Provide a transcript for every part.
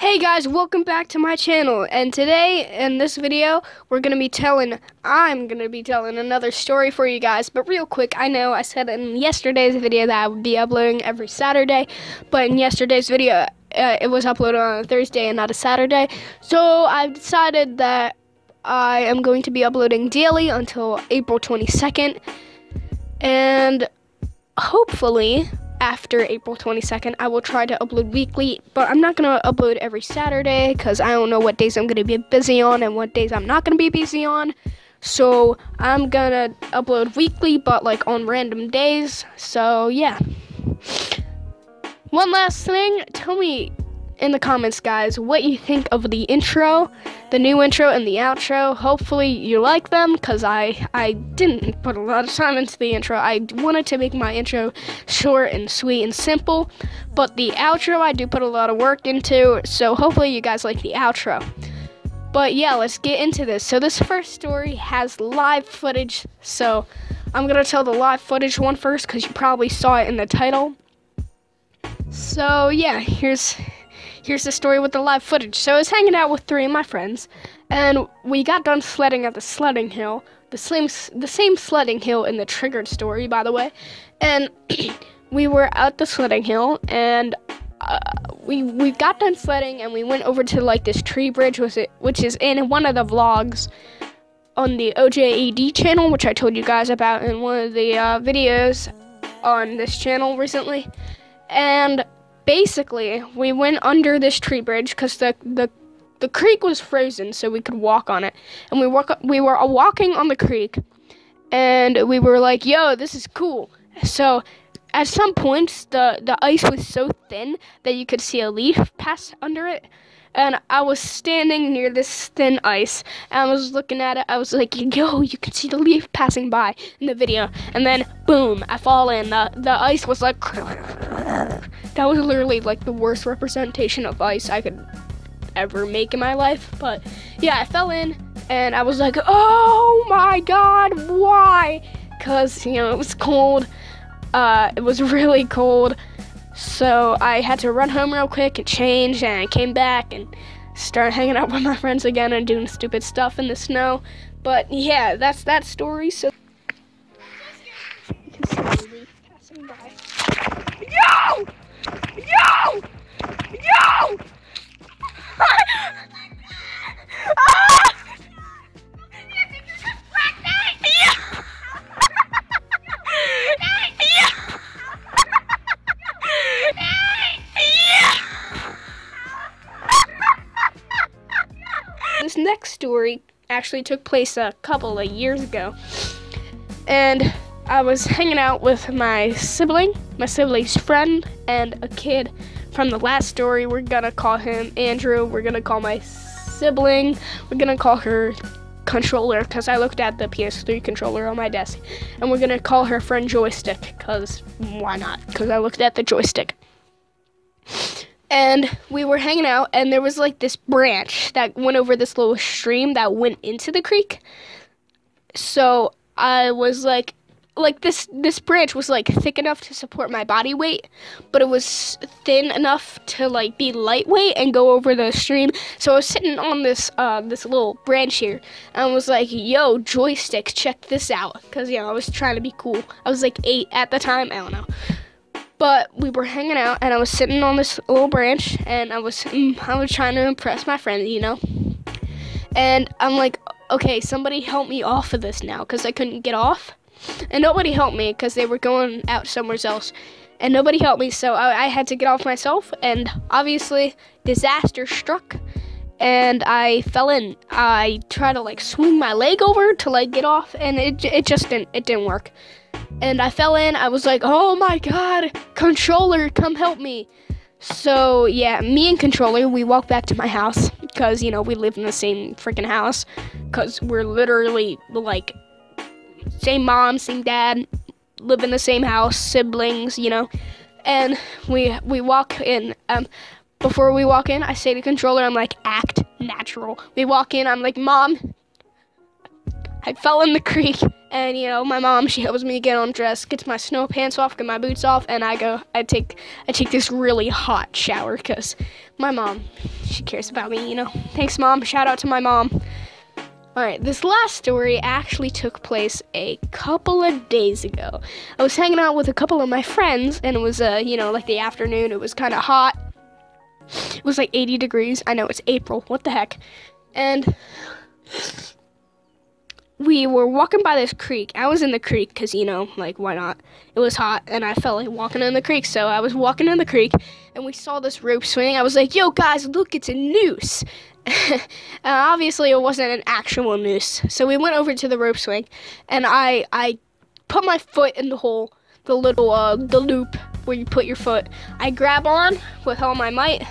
Hey guys, welcome back to my channel, and today in this video I'm going to be telling another story for you guys. But real quick, I know I said in yesterday's video that I would be uploading every Saturday, but in yesterday's video it was uploaded on a Thursday and not a Saturday, so I've decided that I am going to be uploading daily until April 22nd, and hopefully after April 22nd, I will try to upload weekly, but I'm not going to upload every Saturday because I don't know what days I'm going to be busy on and what days I'm not going to be busy on. So I'm going to upload weekly, but like on random days. So yeah. One last thing, tell me in the comments, guys, what you think of the intro, the new intro and the outro. Hopefully you like them, because I didn't put a lot of time into the intro. I wanted to make my intro short and sweet and simple, but the outro I do put a lot of work into, so hopefully you guys like the outro. But yeah, let's get into this. So this first story has live footage, so I'm gonna tell the live footage one first, because you probably saw it in the title. So yeah, here's the story with the live footage. So I was hanging out with three of my friends, and we got done sledding at the sledding hill, the same sledding hill in the triggered story, by the way. And we were at the sledding hill, and we got done sledding, and we went over to like this tree bridge, which is in one of the vlogs on the OJAD channel, which I told you guys about in one of the videos on this channel recently. And basically, we went under this tree bridge because the creek was frozen, so we could walk on it. And we were walking on the creek, and we were like, "Yo, this is cool." So at some points, the ice was so thin that you could see a leaf pass under it. And I was standing near this thin ice, and I was looking at it. I was like, "Yo, you can see the leaf passing by in the video." And then, boom, I fall in. The ice was like... That was literally like the worst representation of ice I could ever make in my life. But yeah, I fell in, and I was like, "Oh my god, why?" Because, you know, it was cold. It was really cold. So I had to run home real quick and change, and I came back and started hanging out with my friends again and doing stupid stuff in the snow. But yeah, that's that story. So you can see the leaf passing by. Yo! Yo! Yo! Ah! This next story actually took place a couple of years ago, and I was hanging out with my sibling's friend, and a kid from the last story. We're gonna call him Andrew. We're gonna call my sibling, we're gonna call her Controller, because I looked at the PS3 controller on my desk, and we're gonna call her friend Joystick, because why not? Because I looked at the joystick. And we were hanging out, and there was like this branch that went over this little stream that went into the creek. So I was like this branch was like thick enough to support my body weight, but it was thin enough to like be lightweight and go over the stream. So I was sitting on this little branch here, and I was like, "Yo, Joystick, check this out," because, you know, I was trying to be cool. I was like 8 at the time, I don't know. But we were hanging out, and I was sitting on this little branch, and I was trying to impress my friend, you know. And I'm like, "Okay, somebody help me off of this now," because I couldn't get off. And nobody helped me because they were going out somewhere else. And nobody helped me, so I had to get off myself. And obviously, disaster struck, and I fell in. I tried to like swing my leg over to like get off, and it just didn't work. And I fell in. I was like, "Oh my god, Controller, come help me." So yeah, me and Controller, we walked back to my house, because, you know, we live in the same freaking house, because we're literally like same mom, same dad, live in the same house, siblings, you know. And we walk in. Before we walk in, I say to Controller, I'm like, "Act natural." We walk in, I'm like, "Mom, I fell in the creek, And, you know, my mom, she helps me get undressed, gets my snow pants off, get my boots off, and I take this really hot shower because my mom, she cares about me, you know. Thanks, Mom. Shout out to my mom. All right, this last story actually took place a couple of days ago. I was hanging out with a couple of my friends, and it was, you know, like the afternoon. It was kind of hot. It was like 80 degrees. I know, it's April. What the heck? And we were walking by this creek. I was in the creek because, you know, like, why not? It was hot, and I felt like walking in the creek. So I was walking in the creek, and we saw this rope swing. I was like, yo, guys, look, it's a noose. Obviously, it wasn't an actual noose. So we went over to the rope swing, and I put my foot in the hole, the loop where you put your foot. I grab on with all my might.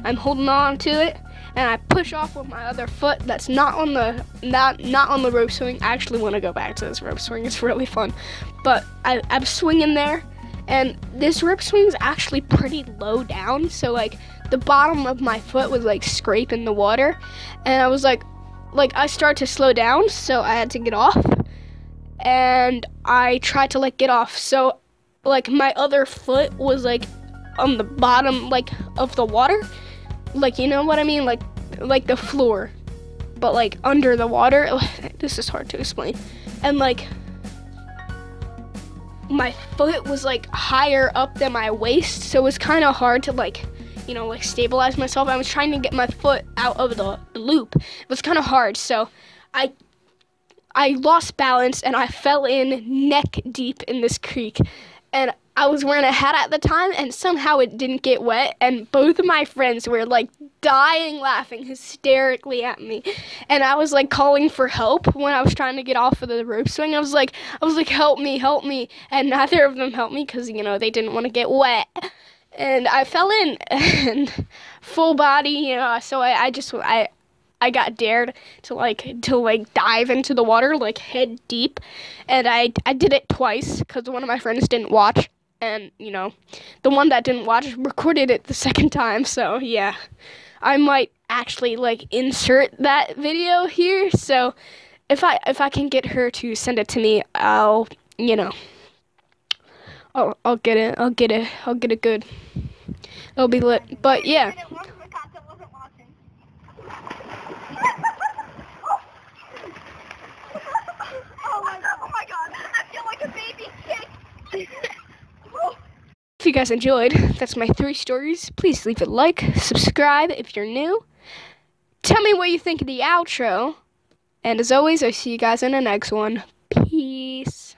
I'm holding on to it, and I push off with my other foot that's not on the rope swing. I actually want to go back to this rope swing. It's really fun. But I'm swinging there, and this rope swing is actually pretty low down, so like the bottom of my foot was like scraping the water, and I was like I started to slow down, so I had to get off, and I tried to like get off, so like my other foot was like on the bottom like of the water, like, you know what I mean, like the floor, but like under the water. This is hard to explain. And like my foot was like higher up than my waist, so it was kind of hard to like, you know, like stabilize myself. I was trying to get my foot out of the loop. It was kind of hard, so I lost balance and I fell in neck deep in this creek. And I was wearing a hat at the time, and somehow it didn't get wet, and both of my friends were like dying laughing hysterically at me, and I was like calling for help when I was trying to get off of the rope swing. I was like help me, and neither of them helped me because, you know, they didn't want to get wet, and I fell in and full body, you know. So I got dared to dive into the water like head deep, and I did it twice because one of my friends didn't watch, and, you know, the one that didn't watch recorded it the second time. So yeah, I might actually like insert that video here. So if I can get her to send it to me, I'll, you know, I'll get it good. It'll be lit. But yeah. If you guys enjoyed, that's my 3 stories. Please leave a like, subscribe if you're new. Tell me what you think of the outro. And as always, I'll see you guys in the next one. Peace.